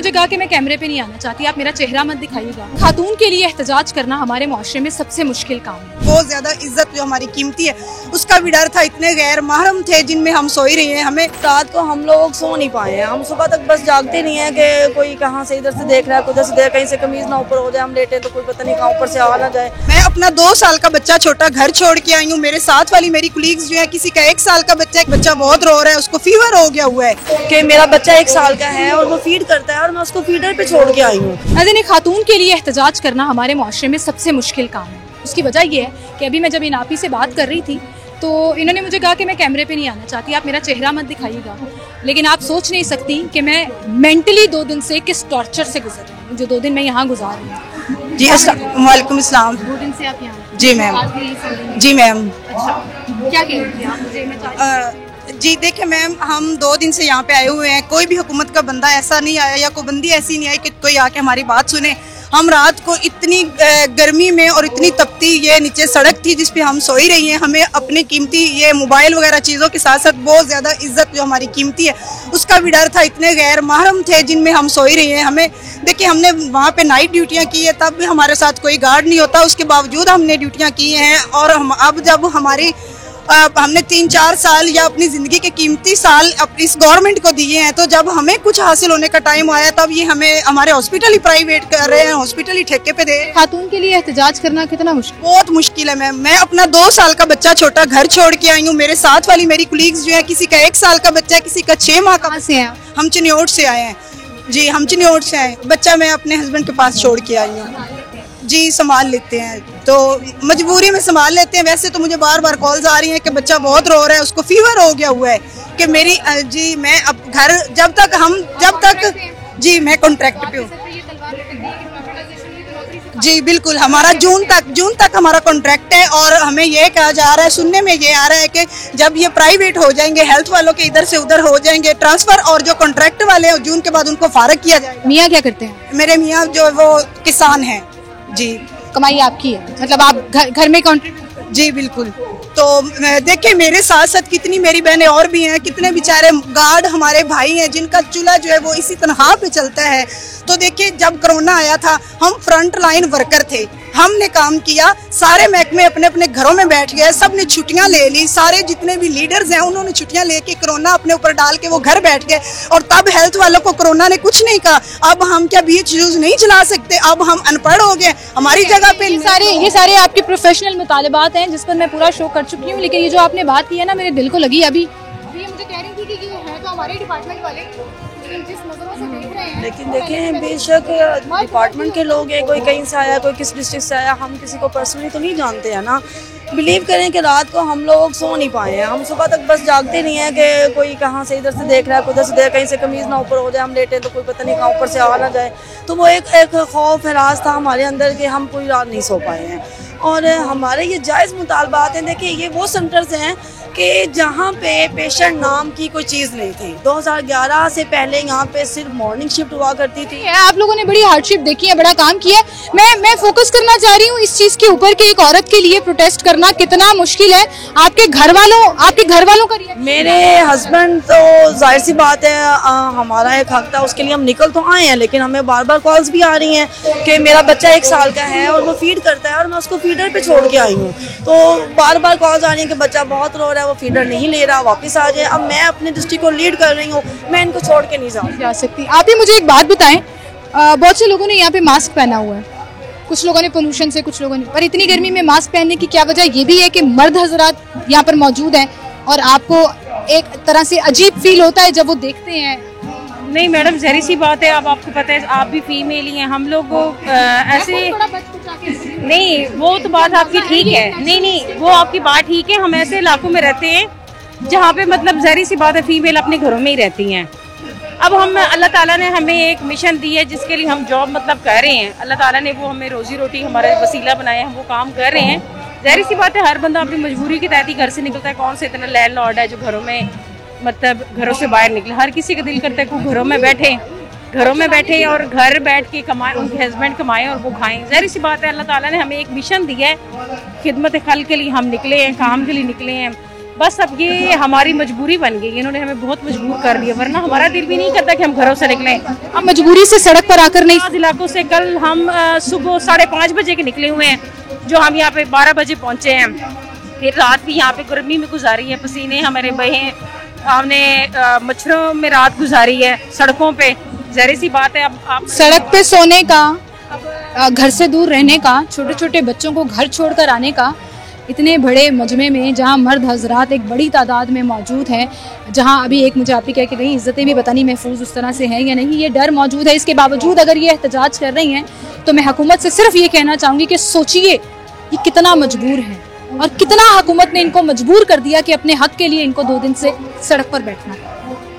मुझे कहा कि मैं कैमरे पे नहीं आना चाहती, आप मेरा चेहरा मत दिखाइएगा। खातून के लिए एहतजाज करना हमारे मुआशरे में सबसे मुश्किल काम है। बहुत ज्यादा इज्जत जो हमारी कीमती है उसका भी डर था। इतने गैर महरम थे जिनमें हम सो ही रही हैं। हमें रात को हम लोग सो नहीं पाए हैं, हम सुबह तक बस जागते नहीं है कि कोई कहाँ से इधर से देख रहा है, उधर से देख, कहीं से कमीज ना ऊपर हो जाए, हम लेटे तो कोई पता नहीं कहाँ ऊपर से आ ना जाए। मैं अपना 2 साल का बच्चा छोटा घर छोड़ के आई हूँ। मेरे साथ वाली मेरी कुलीग्स जो है, किसी का 1 साल का बच्चा, एक बच्चा बहुत रो रहा है, उसको फीवर हो गया हुआ है कि मेरा बच्चा 1 साल का है और वो फीड करता है और मैं उसको फीडर पे छोड़ के आई हूँ। नाज़रीन, खातून के लिए एहतजाज करना हमारे मुआशरे में सबसे मुश्किल काम है। उसकी वजह यह है कि अभी मैं जब इन आपी से बात कर रही थी तो इन्होंने मुझे कहा कि मैं कैमरे पे नहीं आना चाहती, आप मेरा चेहरा मत दिखाइएगा। लेकिन आप सोच नहीं सकती कि मैं मेंटली 2 दिन से किस टॉर्चर से गुजर रही हूँ, जो 2 दिन मैं यहाँ गुजार रही हूँ। जी वालेकुम अस्सलाम। 2 दिन से आप यहाँ? जी मैम। जी मैम। अच्छा, क्या कह रही थी आप मुझे? जी देखिए मैम, हम 2 दिन से यहाँ पे आए हुए हैं। कोई भी हुकूमत का बंदा ऐसा नहीं आया या कोई बंदी ऐसी नहीं आई कि कोई आके हमारी बात सुने। हम रात को इतनी गर्मी में और इतनी तपती ये नीचे सड़क थी जिस पे हम सो ही रही हैं। हमें अपनी कीमती ये मोबाइल वगैरह चीज़ों के साथ साथ बहुत ज़्यादा इज्जत जो हमारी कीमती है उसका भी डर था। इतने गैर महरम थे जिनमें हम सो ही रही हैं। हमें देखिए, हमने वहाँ पे नाइट ड्यूटियाँ की है, तब भी हमारे साथ कोई गार्ड नहीं होता, उसके बावजूद हमने ड्यूटियाँ की हैं। और हम अब जब हमने 3-4 साल या अपनी ज़िंदगी के कीमती साल इस गवर्नमेंट को दिए हैं, तो जब हमें कुछ हासिल होने का टाइम आया तब ये हमें हमारे हॉस्पिटल ही प्राइवेट कर रहे हैं, हॉस्पिटल ही ठेके पे दे। खातून के लिए एहतजाज करना कितना मुश्किल? बहुत मुश्किल है मैम। मैं अपना 2 साल का बच्चा छोटा घर छोड़ के आई हूँ। मेरे साथ वाली मेरी कुलीग्स जो है, किसी का 1 साल का बच्चा है, किसी का 6 माह का। कहाँ से हैं? हम चिन्योट से आए हैं। जी, हम चिन्योट से आए। बच्चा मैं अपने हस्बैंड के पास छोड़ के आई हूँ। जी, संभाल लेते हैं, तो मजबूरी में संभाल लेते हैं। वैसे तो मुझे बार बार कॉल्स आ रही हैं कि बच्चा बहुत रो रहा है, उसको फीवर हो गया हुआ है कि मेरी जी मैं अब घर जब तक जी मैं कॉन्ट्रैक्ट पे हूँ। जी बिल्कुल, हमारा जून तक हमारा कॉन्ट्रैक्ट है और हमें ये कहा जा रहा है, सुनने में ये आ रहा है कि जब ये प्राइवेट हो जाएंगे, हेल्थ वालों के इधर से उधर हो जाएंगे ट्रांसफर, और जो कॉन्ट्रैक्ट वाले हैं जून के बाद उनको फारग किया जाएगा। मियाँ क्या करते हैं? मेरे मियाँ जो वो किसान हैं। जी, कमाई आपकी है, मतलब आप घर में कॉन्ट्रैक्ट? जी बिल्कुल। तो देखिए, मेरे साथ साथ कितनी मेरी बहनें और भी हैं, कितने बेचारे गार्ड हमारे भाई हैं जिनका चूल्हा जो है वो इसी तनख्वाह पे चलता है। तो देखिए, जब कोरोना आया था हम फ्रंट लाइन वर्कर थे, हमने काम किया, सारे महकमे अपने अपने घरों में बैठ गए, सब ने छुट्टियां ले ली, सारे जितने भी लीडर्स हैं उन्होंने छुट्टियां लेके कोरोना अपने ऊपर डाल के वो घर बैठ गए। और तब हेल्थ वालों को कोरोना ने कुछ नहीं कहा। अब हम क्या बीच यूज नहीं चला सकते? अब हम अनपढ़ हो गए हमारी जगह पे। ये सारे आपके प्रोफेशनल मुतालबात हैं जिस पर मैं पूरा शो कर चुकी हूँ, लेकिन ये जो आपने बात की है ना, मेरे दिल को लगी। अभी ये मुझे कह रही थी कि ये है तो हमारे डिपार्टमेंट वाले, जिस नजरों से देख रहे हैं। लेकिन देखें, बेशक डिपार्टमेंट के लोग हैं, कोई कहीं से आया, कोई किस डिस्ट्रिक्ट से आया, हम किसी को पर्सनली तो नहीं जानते हैं ना। बिलीव करें कि रात को हम लोग सो नहीं पाए हैं, हम सुबह तक बस जागते नहीं है कि कोई कहाँ से इधर से देख रहा है, उधर से देख, कहीं से कमीज ना ऊपर हो जाए, हम लेटे तो कोई पता नहीं कहाँ ऊपर से आ ना जाए। तो वो एक खौफ हरास था हमारे अंदर कि हम पूरी रात नहीं सो पाए हैं। और हमारे ये जायज़ मुतालबात हैं। देखिए, ये वो सेंटर्स हैं कि जहाँ पे पेशेंट नाम की कोई चीज़ नहीं थी। 2011 से पहले यहाँ पे सिर्फ मॉर्निंग शिफ्ट हुआ करती थी। आप लोगों ने बड़ी हार्डशिप देखी है, बड़ा काम किया है। मैं फोकस करना चाह रही हूँ इस चीज़ के ऊपर कि एक औरत के लिए प्रोटेस्ट करना कितना मुश्किल है। आपके घर वालों का रिएक्शन? मेरे हस्बैंड तो जाहिर सी बात है, हमारा एक हक था, उसके लिए हम निकल तो आए हैं, लेकिन हमें बार बार कॉल्स भी आ रही हैं कि मेरा बच्चा 1 साल का है और वो फीड करता है और मैं उसको फीडर पे छोड़ के आई हूँ। तो बार बार कॉल्स आ रही हैं कि बच्चा बहुत रो रहा है, वो फीडर नहीं ले रहा, वापस आ जाए। अब मैं अपने डिस्ट्रिक्ट को लीड कर रही हूँ, मैं इनको छोड़ के नहीं जा सकती। आप ही मुझे एक बात बताएं, बहुत से लोगों ने यहाँ पे मास्क पहना हुआ है, कुछ लोगों ने पोल्यूशन से, कुछ लोगों ने, पर इतनी गर्मी में मास्क पहनने की क्या वजह? ये भी है कि मर्द हजरात यहाँ पर मौजूद हैं और आपको एक तरह से अजीब फील होता है जब वो देखते हैं। नहीं मैडम, जहरी सी बात है, अब आपको पता है आप भी फीमेल ही हैं, हम लोग ऐसे नहीं, वो तो बात आपकी ठीक है, नहीं वो आपकी बात ठीक है। हम ऐसे इलाकों में रहते हैं जहाँ पे मतलब जहरी सी बात है, फीमेल अपने घरों में ही रहती हैं। अब हम अल्लाह ताला ने हमें एक मिशन दी है जिसके लिए हम जॉब मतलब कर रहे हैं। अल्लाह ताला ने वो हमें रोजी रोटी हमारे वसीला बनाया, हम वो काम कर रहे हैं। जहरी सी बात है, हर बंदा अपनी मजबूरी के तहत ही घर से निकलता है। कौन से इतना लैंडलॉर्ड है जो घरों में मतलब घरों से बाहर निकले? हर किसी का दिल करता है कि घरों में बैठे और घर बैठ के कमाए, उनके हस्बैंड कमाएं और वो खाएं। जहरी सी बात है, अल्लाह ताला ने हमें एक मिशन दिया है, खिदमत खल के लिए हम निकले हैं, काम के लिए निकले हैं। बस अब ये हमारी मजबूरी बन गई, इन्होंने हमें बहुत मजबूर कर दिया, वरना हमारा दिल भी नहीं करता कि हम घरों से निकलें। अब मजबूरी से सड़क पर आकर नहीं। इलाकों से कल हम सुबह 5:30 बजे के निकले हुए हैं, जो हम यहाँ पे 12 बजे पहुँचे हैं। फिर रात भी यहाँ पे गर्मी में गुजारी है, पसीने हमारे बहे, हमने मच्छरों में रात गुजारी है सड़कों पे। ज़ाहिर सी बात है अब आप सड़क पे सोने का, घर से दूर रहने का, छोटे छोटे बच्चों को घर छोड़कर आने का, इतने बड़े मजमे में जहां मर्द हजरात एक बड़ी तादाद में मौजूद हैं, जहां अभी एक मुझे आप ही कह के गई इज़्ज़तें भी पता नहीं महफूज उस तरह से हैं या नहीं, ये डर मौजूद है। इसके बावजूद अगर ये एहतजाज कर रही हैं तो मैं हुकूमत से सिर्फ ये कहना चाहूँगी कि सोचिए ये कितना मजबूर है और कितना हुकूमत ने इनको मजबूर कर दिया कि अपने हक के लिए इनको 2 दिन से सड़क पर बैठना है।